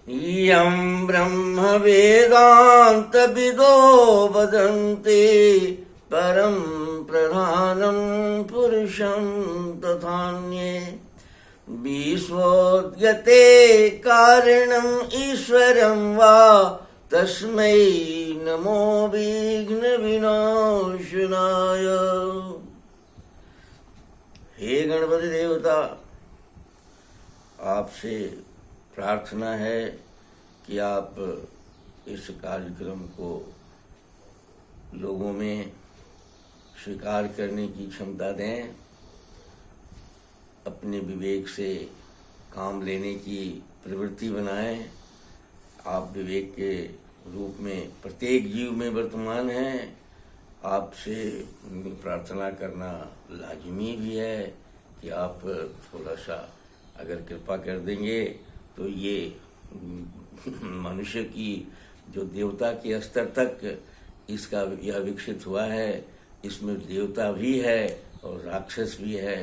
यं ब्रह्म वेदांत विदो वदन्ति परं प्रधानं पुरुषं तथान्ये विश्वोद्यते कारणम् ईश्वरं वा तस्मै नमो विघ्न विनाशनाय। हे गणपति देवता, आपसे प्रार्थना है कि आप इस कार्यक्रम को लोगों में स्वीकार करने की क्षमता दें, अपने विवेक से काम लेने की प्रवृत्ति बनाएं। आप विवेक के रूप में प्रत्येक जीव में वर्तमान हैं। आपसे प्रार्थना करना लाजमी भी है कि आप थोड़ा सा अगर कृपा कर देंगे तो ये मनुष्य की जो देवता के स्तर तक इसका यह विकसित हुआ है, इसमें देवता भी है और राक्षस भी है,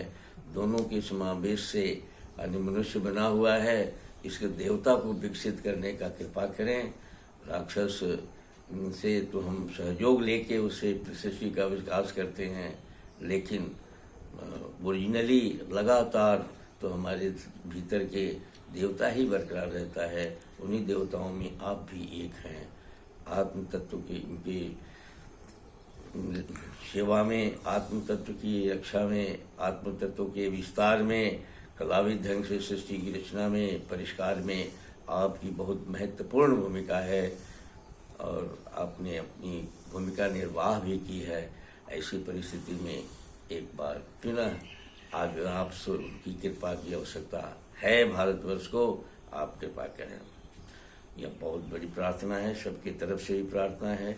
दोनों के समावेश से मनुष्य बना हुआ है। इसके देवता को विकसित करने का कृपा करें। राक्षस से तो हम सहयोग लेके उससे सृष्टि का विकास करते हैं, लेकिन ओरिजिनली लगातार तो हमारे भीतर के देवता ही बरकरार रहता है। उन्हीं देवताओं में आप भी एक हैं। आत्म तत्व की सेवा में, आत्म तत्व की रक्षा में, आत्म तत्व के विस्तार में, कलाविद ढंग से सृष्टि की रचना में, परिष्कार में आपकी बहुत महत्वपूर्ण भूमिका है और आपने अपनी भूमिका निर्वाह भी की है। ऐसी परिस्थिति में एक बार पुनः आज आप की कृपा की आवश्यकता है। भारतवर्ष को आप कृपा करें। यह बहुत बड़ी प्रार्थना है, सबकी तरफ से ही प्रार्थना है।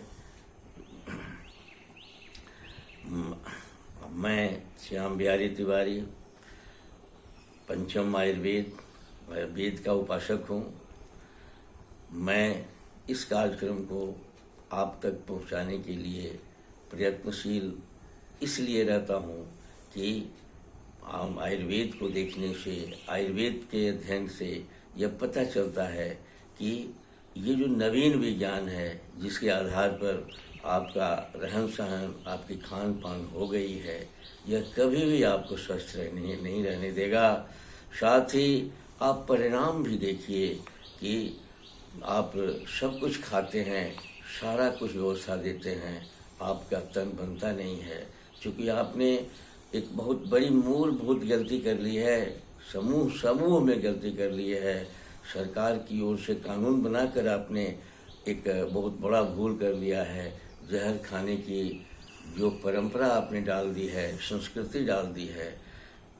मैं श्याम बिहारी तिवारी पंचम आयुर्वेद वेद का उपासक हूँ। मैं इस कार्यक्रम को आप तक पहुँचाने के लिए प्रयत्नशील इसलिए रहता हूँ कि हम आयुर्वेद को देखने से, आयुर्वेद के अध्ययन से यह पता चलता है कि ये जो नवीन विज्ञान है, जिसके आधार पर आपका रहन सहन, आपकी खान पान हो गई है, यह कभी भी आपको स्वस्थ नहीं रहने देगा। साथ ही आप परिणाम भी देखिए कि आप सब कुछ खाते हैं, सारा कुछ व्यवस्था देते हैं, आपका तन बनता नहीं है, क्योंकि आपने एक बहुत बड़ी मूलभूत गलती कर ली है। समूह में गलती कर ली है। सरकार की ओर से कानून बनाकर आपने एक बहुत बड़ा भूल कर लिया है। जहर खाने की जो परंपरा आपने डाल दी है, संस्कृति डाल दी है,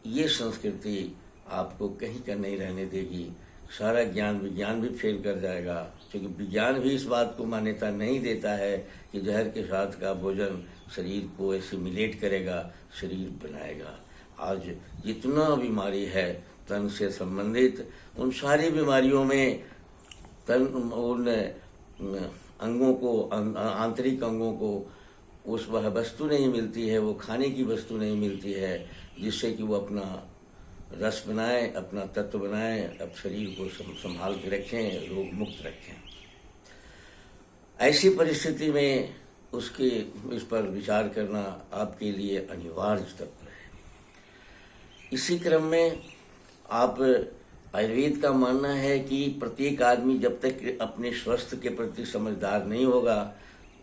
ये संस्कृति आपको कहीं का नहीं रहने देगी। सारा ज्ञान विज्ञान भी फेल कर जाएगा, क्योंकि विज्ञान भी इस बात को मान्यता नहीं देता है कि जहर के साथ का भोजन शरीर को एसिमिलेट करेगा, शरीर बनाएगा। आज जितना बीमारी है तन से संबंधित, उन सारी बीमारियों में तन उन अंगों को, आंतरिक अंगों को उस वह वस्तु नहीं मिलती है, वो खाने की वस्तु नहीं मिलती है जिससे कि वो अपना रस बनाए, अपना तत्व बनाए, अब शरीर को संभाल के रखें, रोग मुक्त रखें। ऐसी परिस्थिति में उसके इस पर विचार करना आपके लिए अनिवार्य तत्व है। इसी क्रम में आप आयुर्वेद का मानना है कि प्रत्येक आदमी जब तक अपने स्वास्थ्य के प्रति समझदार नहीं होगा,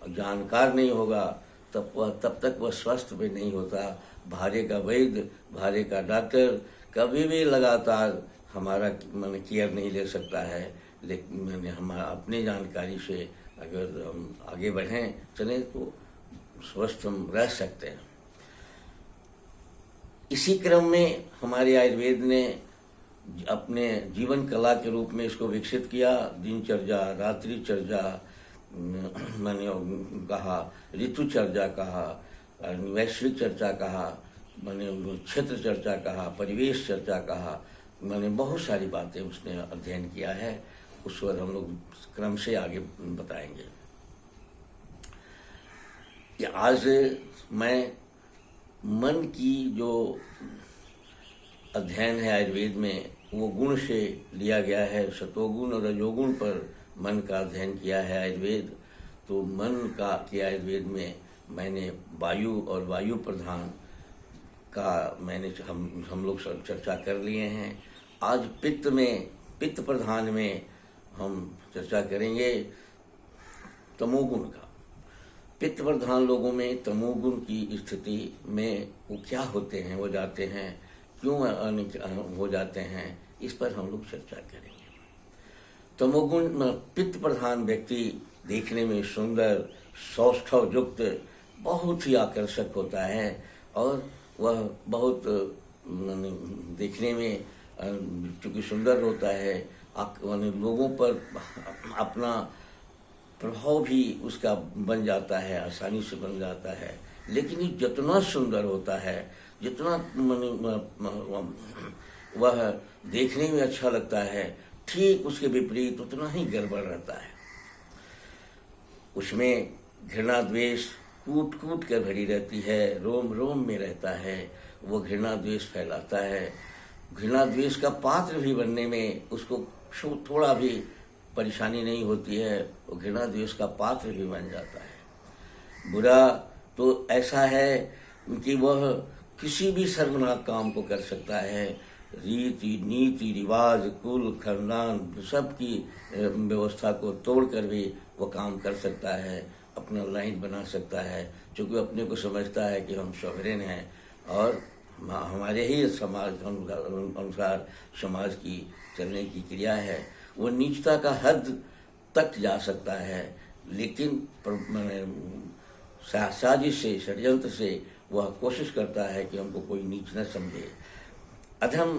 जानकार नहीं होगा, तब तक वह स्वस्थ भी नहीं होता। भारे का वैद्य, भारे का डॉक्टर कभी भी लगातार हमारा केयर नहीं ले सकता है, लेकिन हम अपनी जानकारी से अगर हम आगे बढ़ें चलें तो स्वस्थ हम रह सकते हैं। इसी क्रम में हमारे आयुर्वेद ने अपने जीवन कला के रूप में इसको विकसित किया। दिनचर्या, रात्रिचर्या मैंने कहा, ऋतुचर्या कहा, वैश्विक चर्चा कहा, मैंने क्षेत्र चर्चा कहा, परिवेश चर्चा कहा, मैंने बहुत सारी बातें उसने अध्ययन किया है। उस पर हम लोग क्रम से आगे बताएंगे। कि आज मैं मन की जो अध्ययन है आयुर्वेद में, वो गुण से लिया गया है। सतोगुण और रजोगुण पर मन का अध्ययन किया है आयुर्वेद। तो मन का के आयुर्वेद में मैंने वायु और वायु प्रधान का हम लोग चर्चा कर लिए हैं। आज पित्त प्रधान में हम चर्चा करेंगे तमोगुण का। पित्त प्रधान लोगों में तमोगुण की स्थिति में वो क्या होते हैं, वो जाते हैं क्यों हो जाते हैं, इस पर हम लोग चर्चा करेंगे। तमोगुण पित्त प्रधान व्यक्ति देखने में सुंदर, सौष्ठव युक्त, बहुत ही आकर्षक होता है और वह बहुत देखने में चूँकि सुंदर होता है, लोगों पर अपना प्रभाव भी उसका बन जाता है, आसानी से बन जाता है। लेकिन ये जितना सुंदर होता है, जितना वह देखने में अच्छा लगता है, ठीक उसके विपरीत उतना ही गड़बड़ रहता है। उसमें घृणा द्वेष कूट कूट कर भरी रहती है, रोम रोम में रहता है। वो घृणा द्वेष फैलाता है। घृणा द्वेष का पात्र भी बनने में उसको थोड़ा भी परेशानी नहीं होती है, वो घृणा द्वेष का पात्र भी बन जाता है। बुरा तो ऐसा है कि वह किसी भी शर्मनाक काम को कर सकता है। रीति नीति रिवाज कुल खानदान सबकी व्यवस्था को तोड़कर भी वो काम कर सकता है, अपना लाइन बना सकता है, क्योंकि अपने को समझता है कि हम सॉवरेन हैं और हमारे ही समाज अनुसार समाज की चलने की क्रिया है। वो नीचता का हद तक जा सकता है, लेकिन साजिश से, षड्यंत्र से वह कोशिश करता है कि हमको कोई नीच न समझे। अधम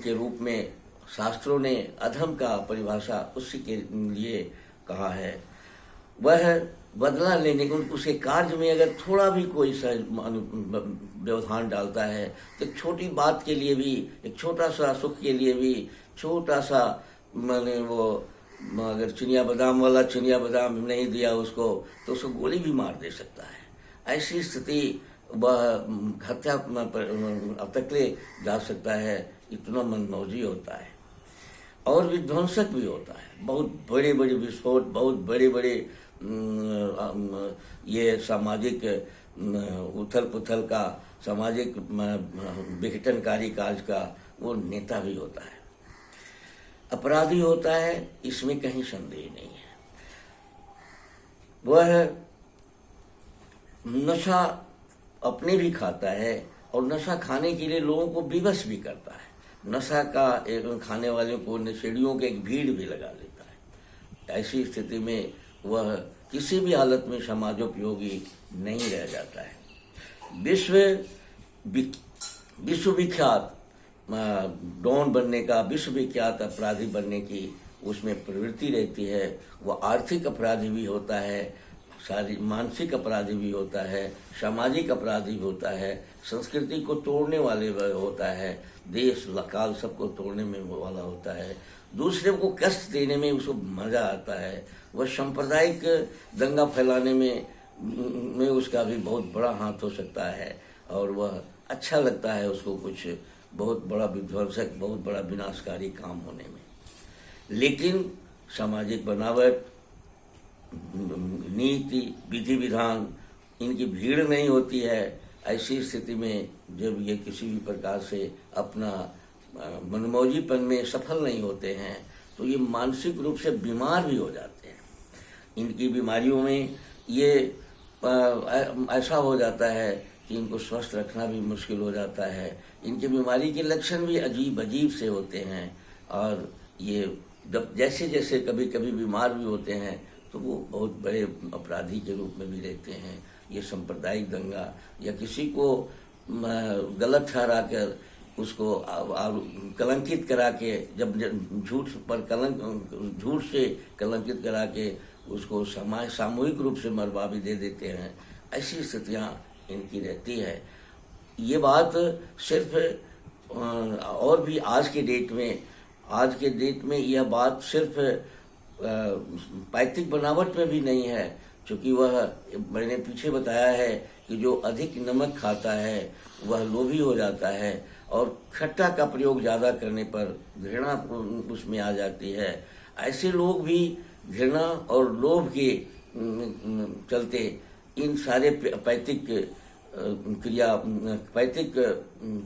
के रूप में शास्त्रों ने अधम का परिभाषा उसी के लिए कहा है। वह बदला लेने को, उसे कार्य में अगर थोड़ा भी कोई व्यवधान डालता है तो एक छोटी बात के लिए भी, एक छोटा सा सुख के लिए भी, छोटा सा वो अगर चिनिया बादाम वाला चिनिया बादाम नहीं दिया उसको तो उसको गोली भी मार दे सकता है। ऐसी स्थिति वह हत्या तक ले जा सकता है। इतना मनमौजी होता है और विध्वंसक भी होता है। बहुत बड़े बड़े विस्फोट, बहुत बड़े बड़े ये सामाजिक उथल पुथल का, सामाजिक विघटनकारी कार्य का वो नेता भी होता है, अपराधी होता है, इसमें कहीं संदेह नहीं है। वह नशा अपने भी खाता है और नशा खाने के लिए लोगों को विवश भी करता है। नशा का खाने वाले को नशेड़ियों के एक भीड़ भी लगा लेता है। ऐसी स्थिति में वह किसी भी हालत में समाजोपयोगी नहीं रह जाता है। विश्वविख्यात डॉन बनने का, विश्वविख्यात अपराधी बनने की उसमें प्रवृत्ति रहती है। वह आर्थिक अपराधी भी होता है, मानसिक अपराधी भी होता है, सामाजिक अपराधी भी होता है, संस्कृति को तोड़ने वाले होता है, देश लकाल सबको तोड़ने में वाला होता है, दूसरे को कष्ट देने में उसको मजा आता है। वह सांप्रदायिक दंगा फैलाने में उसका भी बहुत बड़ा हाथ हो सकता है और वह अच्छा लगता है उसको कुछ बहुत बड़ा विध्वंसक, बहुत बड़ा विनाशकारी काम होने में। लेकिन सामाजिक बनावट, नीति, विधि विधान, इनकी भीड़ नहीं होती है। ऐसी स्थिति में जब ये किसी भी प्रकार से अपना मनमौजीपन में सफल नहीं होते हैं तो ये मानसिक रूप से बीमार भी हो जाते हैं। इनकी बीमारियों में ये ऐसा हो जाता है कि इनको स्वस्थ रखना भी मुश्किल हो जाता है। इनकी बीमारी के लक्षण भी अजीब अजीब से होते हैं और ये जब जैसे जैसे कभी कभी बीमार भी होते हैं तो वो बहुत बड़े अपराधी के रूप में भी रहते हैं। ये सांप्रदायिक दंगा या किसी को गलत ठहरा कर उसको कलंकित करा के, जब झूठ से कलंकित करा के उसको सामूहिक रूप से मरवा भी दे देते हैं। ऐसी स्थितियाँ इनकी रहती है। ये बात सिर्फ और भी आज के डेट में यह बात सिर्फ पैतृक बनावट में भी नहीं है, क्योंकि वह मैंने पीछे बताया है कि जो अधिक नमक खाता है वह लोभी हो जाता है और खट्टा का प्रयोग ज़्यादा करने पर घृणा उसमें आ जाती है। ऐसे लोग भी घृणा और लोभ के चलते इन सारे पैतृक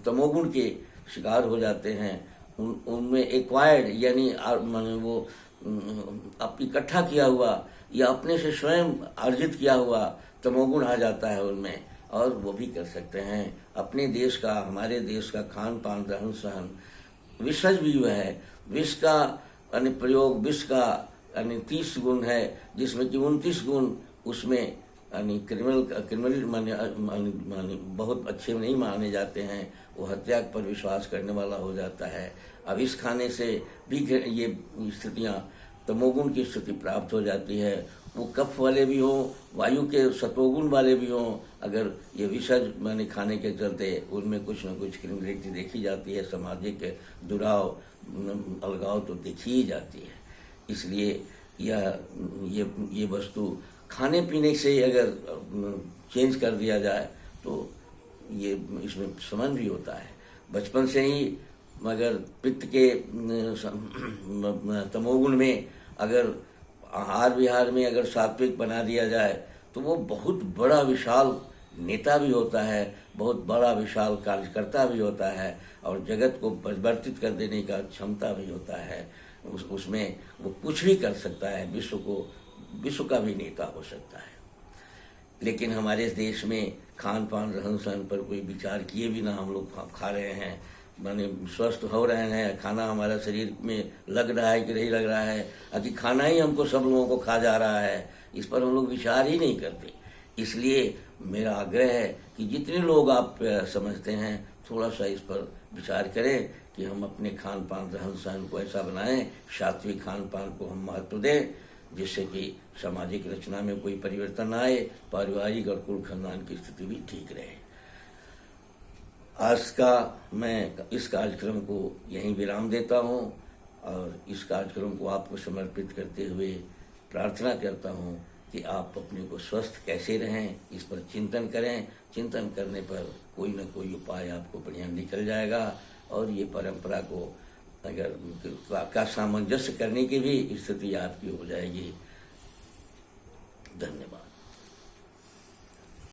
तमोगुण के शिकार हो जाते हैं। उनमें एक्वायर्ड यानी माने वो इकट्ठा किया हुआ या अपने से स्वयं अर्जित किया हुआ तमोगुण आ जाता है उनमें, और वो भी कर सकते हैं। अपने देश का, हमारे देश का खान पान, रहन सहन विषज भी है। विष का प्रयोग, विष का 30 गुण है, जिसमें कि 29 गुण उसमें क्रिमिनल माने बहुत अच्छे नहीं माने जाते हैं। वो हत्या पर विश्वास करने वाला हो जाता है। अब इस खाने से भी ये स्थितियाँ, तमोगुण की स्थिति प्राप्त हो जाती है। वो कफ वाले भी हों, वायु के सतोगुण वाले भी हों, अगर ये विषज खाने के चलते उनमें कुछ न कुछ क्रिमिनलिटी देखी जाती है। सामाजिक दुराव, अलगाव तो देखी ही जाती है। इसलिए ये वस्तु खाने पीने से अगर चेंज कर दिया जाए तो ये इसमें शमन भी होता है। बचपन से ही मगर पित्त के तमोगुण में अगर आहार विहार में अगर सात्विक बना दिया जाए तो वो बहुत बड़ा विशाल नेता भी होता है, बहुत बड़ा विशाल कार्यकर्ता भी होता है, और जगत को परिवर्तित कर देने का क्षमता भी होता है। उसमें वो कुछ भी कर सकता है, विश्व का भी नेता हो सकता है। लेकिन हमारे देश में खान पान, रहन सहन पर कोई विचार किए बिना हम लोग खा रहे हैं। स्वस्थ हो रहे हैं, खाना हमारा शरीर में लग रहा है कि नहीं लग रहा है, अभी खाना ही हमको सब लोगों को खा जा रहा है, इस पर हम लोग विचार ही नहीं करते। इसलिए मेरा आग्रह है कि जितने लोग आप समझते हैं थोड़ा सा इस पर विचार करें कि हम अपने खान पान, रहन सहन को ऐसा बनाएं, सात्विक खान पान को हम महत्व दें, जिससे कि सामाजिक रचना में कोई परिवर्तन आए, पारिवारिक और कुल खानदान की स्थिति भी ठीक रहे। आज का मैं इस कार्यक्रम को यहीं विराम देता हूं, और इस कार्यक्रम को आपको समर्पित करते हुए प्रार्थना करता हूं कि आप अपने को स्वस्थ कैसे रहें, इस पर चिंतन करें। चिंतन करने पर कोई न कोई उपाय आपको बढ़िया निकल जाएगा, और ये परंपरा को अगर का सामंजस्य करने की भी स्थिति आपकी हो जाएगी। धन्यवाद।